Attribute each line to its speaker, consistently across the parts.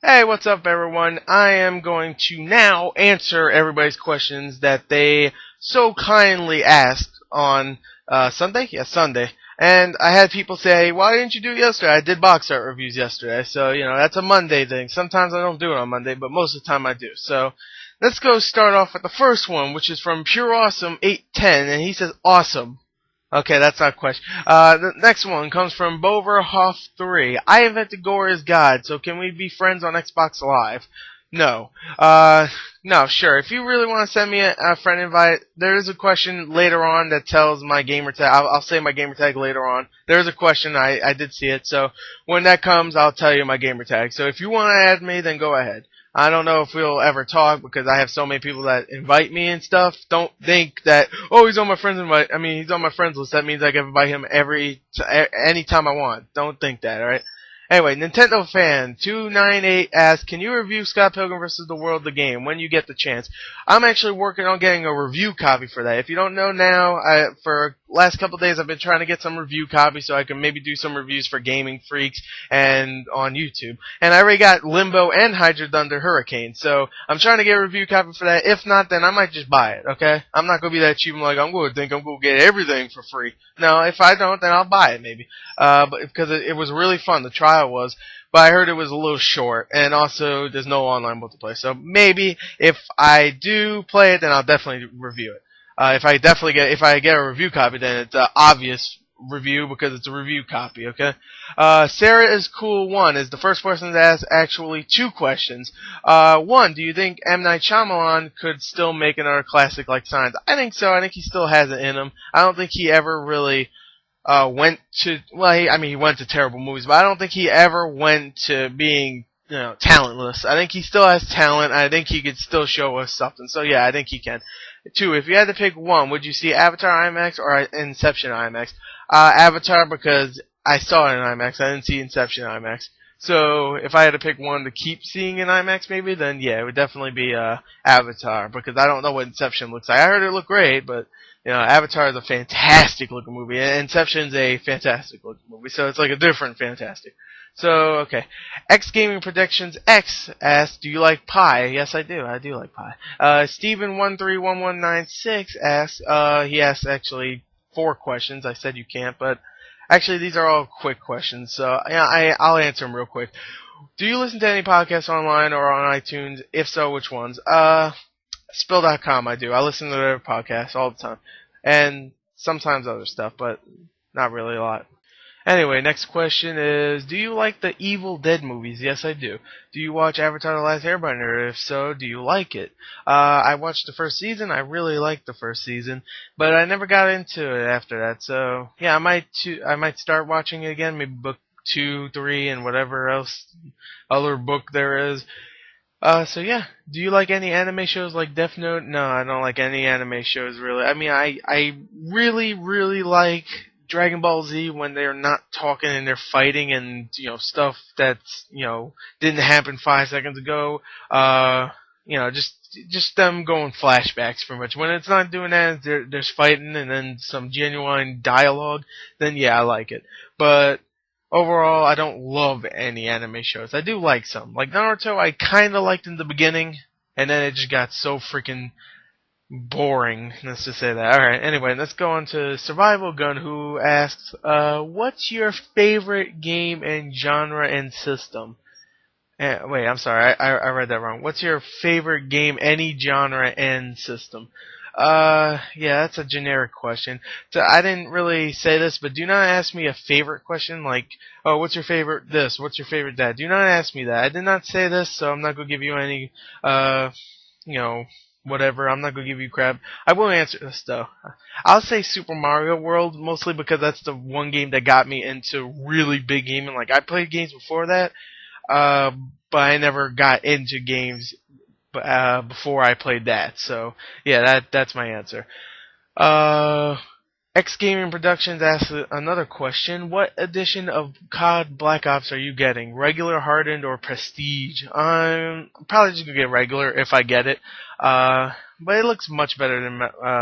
Speaker 1: Hey, what's up, everyone? I am going to now answer everybody's questions that they so kindly asked on Sunday. Yes, Sunday. And I had people say, "Why didn't you do it yesterday?" I did box art reviews yesterday, so that's a Monday thing. Sometimes I don't do it on Monday, but most of the time I do. So let's go start off with the first one, which is from Pure Awesome 810, and he says, "Awesome." Okay, that's not a question. The next one comes from Boverhoff3. I invented Gore as God, so can we be friends on Xbox Live? No. No, sure. If you really want to send me a friend invite, there is a question later on that tells my gamer tag. I'll say my gamer tag later on. There is a question. I did see it. So when that comes, I'll tell you my gamer tag. So if you want to add me, then go ahead. I don't know if we'll ever talk because I have so many people that invite me and stuff. Don't think that, oh, he's on my friends invite. I mean, he's on my friends list. That means I can invite him anytime I want. Don't think that, alright? Anyway, Nintendo fan 298 asks, can you review Scott Pilgrim vs. the World, the game, when you get the chance? I'm actually working on getting a review copy for that. If you don't know now, for last couple of days I've been trying to get some review copies so I can maybe do some reviews for Gaming Freaks and on YouTube. And I already got Limbo and Hydro Thunder Hurricane, so I'm trying to get a review copy for that. If not, then I might just buy it, okay? I'm not going to be that cheap. I'm like, I'm going to get everything for free. No, if I don't, then I'll buy it maybe. But because it was really fun, the trial was. But I heard it was a little short, and also there's no online multiplayer. So maybe if I do play it, then I'll definitely review it. If I get a review copy, then it's an obvious review because it's a review copy. Okay. Sarah is cool. One is the first person to ask actually two questions. One, do you think M Night Shyamalan could still make another classic like Signs? I think so. I think he still has it in him. I don't think he ever really went to, he went to terrible movies, but I don't think he ever went to being, talentless. I think he still has talent. I think he could still show us something. So yeah, I think he can. Two, if you had to pick one, would you see Avatar IMAX or Inception IMAX? Avatar, because I saw it in IMAX. I didn't see Inception IMAX. So if I had to pick one to keep seeing in IMAX maybe, then yeah, it would definitely be Avatar, because I don't know what Inception looks like. I heard it looked great, but Avatar is a fantastic looking movie, and Inception's a fantastic looking movie, so it's like a different fantastic. So, okay. X Gaming Predictions X asks, do you like pie? Yes, I do. I do like pie. Steven131196 asks, he asks actually 4 questions. I said you can't, but actually these are all quick questions, so yeah, I'll answer them real quick. Do you listen to any podcasts online or on iTunes? If so, which ones? Spill.com, I do. I listen to their podcasts all the time. And sometimes other stuff, but not really a lot. Anyway, next question is, do you like the Evil Dead movies? Yes, I do. Do you watch Avatar: The Last Airbender? If so, do you like it? I watched the first season. I really liked the first season, but I never got into it after that. So, yeah, I might start watching it again, maybe book 2, 3, and whatever else other book there is. So yeah, do you like any anime shows like Death Note? No, I don't like any anime shows really. I mean, I really, really like Dragon Ball Z when they're not talking and they're fighting and, stuff that's, didn't happen 5 seconds ago. Just them going flashbacks pretty much. When it's not doing that, there's fighting and then some genuine dialogue, then yeah, I like it. But overall, I don't love any anime shows. I do like some. Like Naruto, I kind of liked in the beginning, and then it just got so freaking boring. Let's just say that. Alright, anyway, let's go on to Survival Gun, who asks, what's your favorite game and genre and system? Wait, I'm sorry, I read that wrong. What's your favorite game, any genre and system? Yeah, that's a generic question. So I didn't really say this, but do not ask me a favorite question like, oh, what's your favorite this? What's your favorite that? Do not ask me that. I did not say this, so I'm not going to give you any, whatever. I'm not going to give you crap. I will answer this, though. I'll say Super Mario World, mostly because that's the one game that got me into really big gaming. Like, I played games before that, but I never got into games before I played that. So yeah, that's my answer. X Gaming Productions asks another question. What edition of COD Black Ops are you getting? Regular, hardened, or prestige? I'm probably just gonna get regular if I get it. But it looks much better than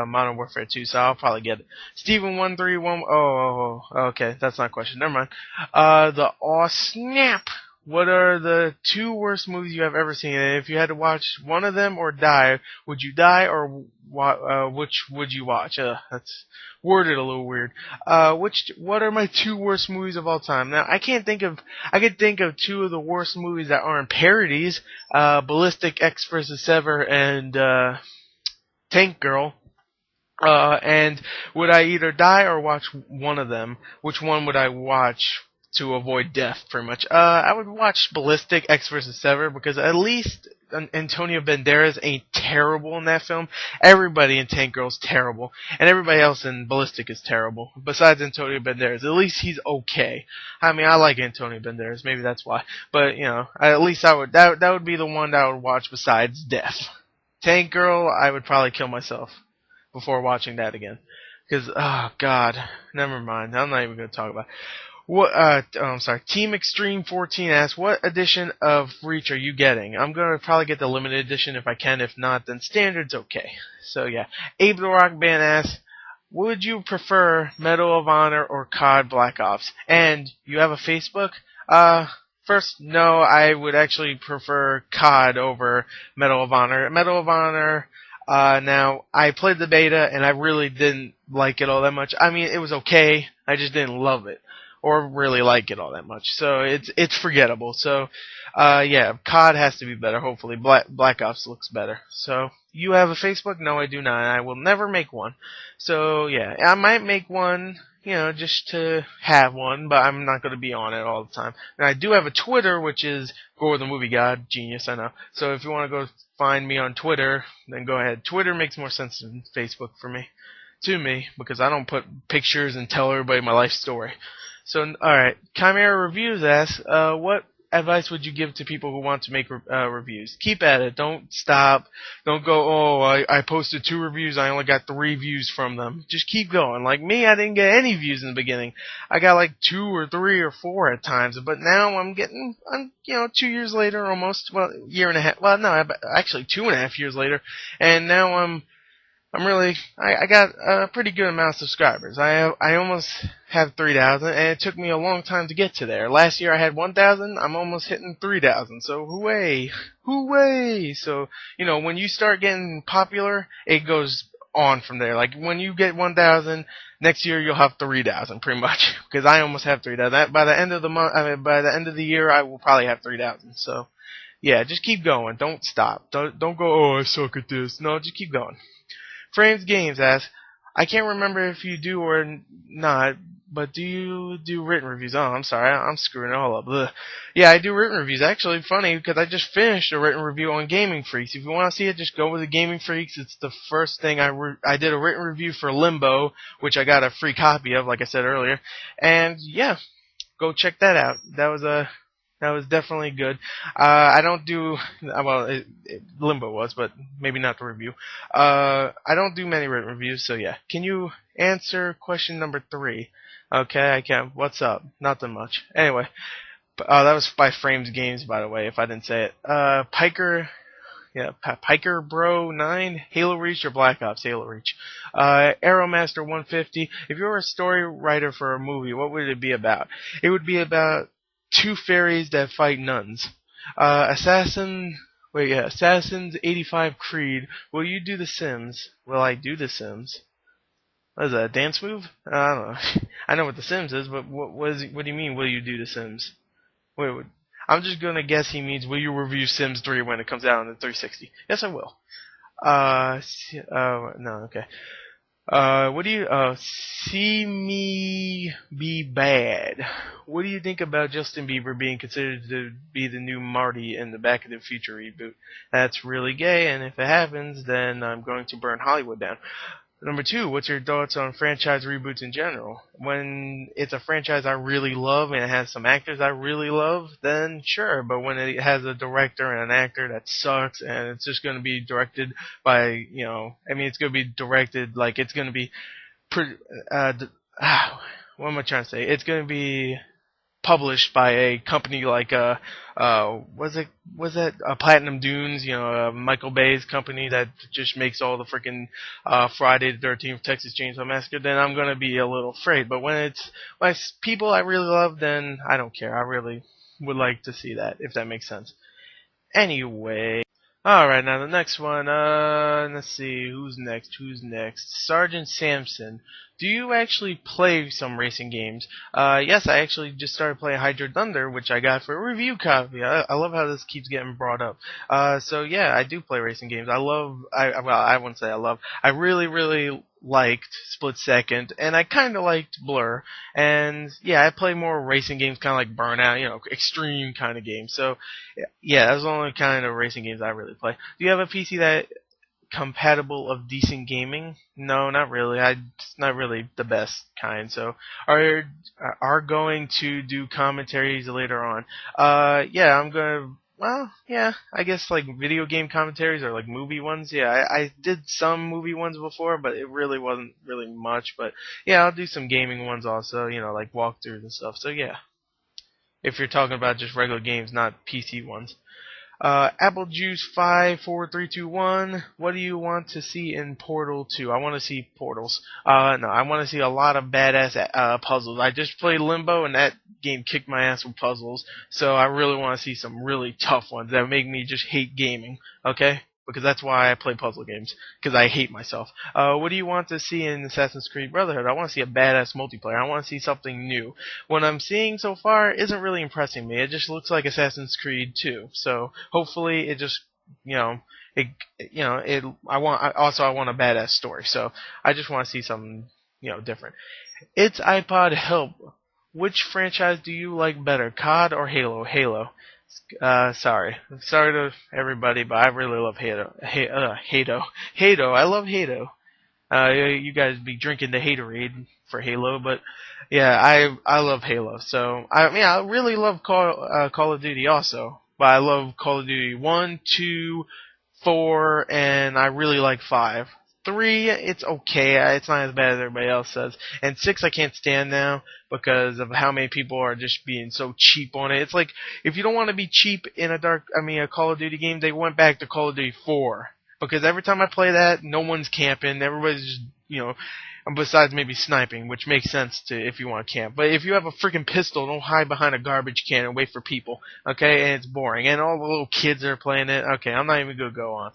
Speaker 1: Modern Warfare 2, so I'll probably get it. Steven131. Oh, okay, that's not a question. Never mind. The Aw Snap what are the two worst movies you have ever seen? And if you had to watch one of them or die, would you die or which would you watch? That's worded a little weird. What are my two worst movies of all time? Now, I could think of two of the worst movies that aren't parodies, Ballistic X vs. Sever and, Tank Girl. And would I either die or watch one of them? Which one would I watch to avoid death, pretty much? I would watch Ballistic X vs. Sever because at least Antonio Banderas ain't terrible in that film. Everybody in Tank Girl's terrible, and everybody else in Ballistic is terrible. Besides Antonio Banderas, at least he's okay. I mean, I like Antonio Banderas, maybe that's why. But at least I would that would be the one that I would watch besides death. Tank Girl, I would probably kill myself before watching that again. Because, oh god, never mind. I'm not even going to talk about it. I'm sorry. Team Extreme 14 asks, what edition of Reach are you getting? I'm going to probably get the limited edition if I can. If not, then standard's okay. So, yeah. Abe the Rock Band asks, would you prefer Medal of Honor or COD Black Ops? And you have a Facebook? First, no, I would actually prefer COD over Medal of Honor. Medal of Honor... now, I played the beta, and I really didn't like it all that much. I mean, it was okay. I just didn't love it, or really like it all that much. So, it's forgettable. So, yeah, COD has to be better, hopefully. Black Ops looks better. So, you have a Facebook? No, I do not. I will never make one. So, yeah, I might make one, just to have one, but I'm not going to be on it all the time. And I do have a Twitter, which is Gore the Movie God. Genius, I know. So, if you want to go find me on Twitter, then go ahead. Twitter makes more sense than Facebook to me, because I don't put pictures and tell everybody my life story. So, alright, Chimera Reviews asks, what advice would you give to people who want to make reviews? Keep at it. Don't stop. Don't go, I posted 2 reviews, I only got 3 views from them. Just keep going. Like me, I didn't get any views in the beginning. I got like 2 or 3 or 4 at times, but now I'm 2 years later almost, year and a half, actually 2.5 years later, and now I got a pretty good amount of subscribers. I almost have 3,000, and it took me a long time to get to there. Last year I had 1,000. I'm almost hitting 3,000. So hooray! So when you start getting popular, it goes on from there. Like when you get 1,000, next year you'll have 3,000, pretty much. Because I almost have 3,000. By the end of the year, I will probably have 3,000. So yeah, just keep going. Don't stop. Don't go. I suck at this. No, just keep going. Frames Games asks, I can't remember if you do or not, but do you do written reviews? Oh, I'm sorry, I'm screwing it all up. Ugh. Yeah, I do written reviews. Actually, funny, because I just finished a written review on Gaming Freaks. If you want to see it, just go with the Gaming Freaks. It's the first thing I did a written review for Limbo, which I got a free copy of, like I said earlier. And yeah, go check that out. That was definitely good. I don't do, Limbo was, but maybe not the review. I don't do many written reviews, so yeah. Can you answer question number 3? Okay, I can. What's up? Nothing much. Anyway, that was by Frames Games, by the way, if I didn't say it. Piker Bro 9, Halo Reach or Black Ops? Halo Reach. Aeromaster 150. If you were a story writer for a movie, what would it be about? It would be about 2 fairies that fight nuns. Assassin's 85 Creed. Will you do The Sims? Will I do The Sims? What is that, a dance move? I don't know. I know what The Sims is, but what do you mean, will you do The Sims? Wait, I'm just gonna guess he means, will you review Sims 3 when it comes out on the 360? Yes, I will. No, okay. What do you, See Me Be Bad. What do you think about Justin Bieber being considered to be the new Marty in the Back of the Future reboot? That's really gay, and if it happens, then I'm going to burn Hollywood down. Number 2, what's your thoughts on franchise reboots in general? When it's a franchise I really love and it has some actors I really love, then sure. But when it has a director and an actor that sucks and it's just going to be directed by, it's going to be directed like it's going to be, what am I trying to say? It's going to be published by a company like was that Platinum Dunes, Michael Bay's company that just makes all the freaking Friday the 13th, Texas Chainsaw Massacre, then I'm gonna be a little afraid. But when it's people I really love, then I don't care. would like to see that, if that makes sense. Anyway, alright, now the next one, let's see, who's next, Sergeant Samson. Do you actually play some racing games? Yes, I actually just started playing Hydro Thunder, which I got for a review copy. I love how this keeps getting brought up. So yeah, I do play racing games. I wouldn't say I love, I really, really liked Split Second, and I kind of liked Blur. And yeah, I play more racing games, kind of like Burnout, extreme kind of games. So yeah, that's the only kind of racing games I really play. Do you have a PC that compatible of decent gaming? No, not really. It's not really the best kind. So are going to do commentaries later on. Yeah, I'm gonna. Well, yeah, I guess like video game commentaries or like movie ones. Yeah, I did some movie ones before, but it really wasn't really much. But yeah, I'll do some gaming ones also. Like walkthroughs and stuff. So yeah, if you're talking about just regular games, not PC ones. Apple Juice 54321. What do you want to see in Portal 2? I want to see portals. No, I want to see a lot of badass puzzles. I just played Limbo, and that game kicked my ass with puzzles. So I really want to see some really tough ones that make me just hate gaming. Okay? Because that's why I play puzzle games. Because I hate myself. What do you want to see in Assassin's Creed Brotherhood? I want to see a badass multiplayer. I want to see something new. What I'm seeing so far isn't really impressing me. It just looks like Assassin's Creed 2. So hopefully it just, I want a badass story. So I just want to see something, different. It's iPod Help. Which franchise do you like better, COD or Halo? Halo. Sorry to everybody, but I really love Halo. Halo. I love Halo. You guys be drinking the Haterade for Halo, but yeah, I love Halo. So I really love Call of Duty also, but I love Call of Duty 1, 2, 4, and I really like 5. 3, it's okay. It's not as bad as everybody else says. And 6, I can't stand now because of how many people are just being so cheap on it. It's like if you don't want to be cheap in a Call of Duty game, they went back to Call of Duty 4. Because every time I play that, no one's camping. Everybody's just, besides maybe sniping, which makes sense to if you want to camp. But if you have a freaking pistol, don't hide behind a garbage can and wait for people. Okay, and it's boring. And all the little kids are playing it. Okay, I'm not even gonna go on.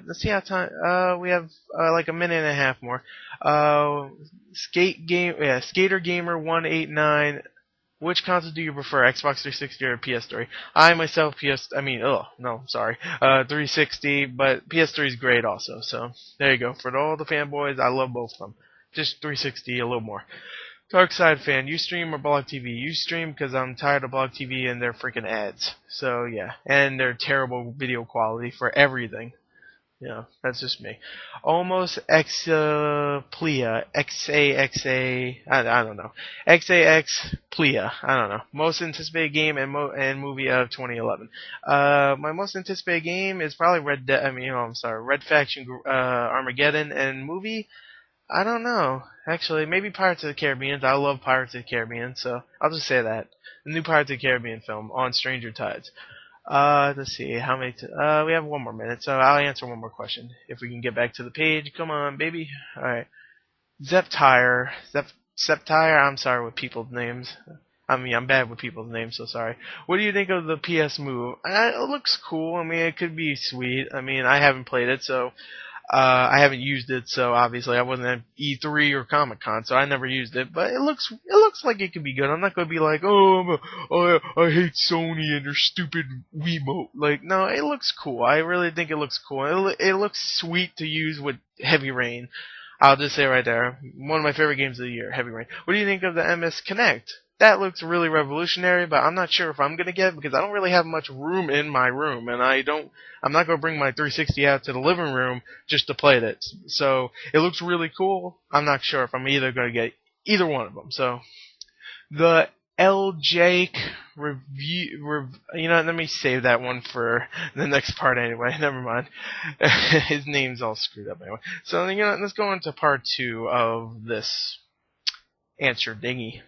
Speaker 1: Let's see how time. We have like a minute and a half more. Skater Gamer 189. Which console do you prefer, Xbox 360 or PS3? I myself, 360, but PS3 is great also. So there you go. For all the fanboys, I love both of them. Just 360 a little more. Dark Side fan, Ustream or Blog TV? Ustream because I'm tired of Blog TV and their freaking ads. So yeah, and their terrible video quality for everything. That's just me. Almost Exaplia. XAXA. I don't know. XAXplia. I don't know. Most anticipated game and movie of 2011. My most anticipated game is probably Red Faction Armageddon, and movie. I don't know. Actually, maybe Pirates of the Caribbean. I love Pirates of the Caribbean, so I'll just say that. The new Pirates of the Caribbean film on Stranger Tides. Let's see, how many, we have 1 more minute, so I'll answer 1 more question. If we can get back to the page, come on, baby. Alright. Zeptire, I'm sorry with people's names. I'm bad with people's names, so sorry. What do you think of the PS Move? It looks cool, it could be sweet. I haven't played it, so, I haven't used it, so obviously I wasn't at E3 or Comic-Con, so I never used it. But it looks like it could be good. I'm not gonna be like, I hate Sony and their stupid Wiimote. Like, no, it looks cool. I really think it looks cool. It looks sweet to use with Heavy Rain. I'll just say right there, one of my favorite games of the year, Heavy Rain. What do you think of the MS Connect? That looks really revolutionary, but I'm not sure if I'm gonna get it because I don't really have much room in my room, and I'm not gonna bring my 360 out to the living room just to play it. So it looks really cool. I'm not sure if I'm either gonna get either one of them. So the LJ review, let me save that one for the next part anyway. Never mind. His name's all screwed up anyway. So let's go into part 2 of this answer dingy.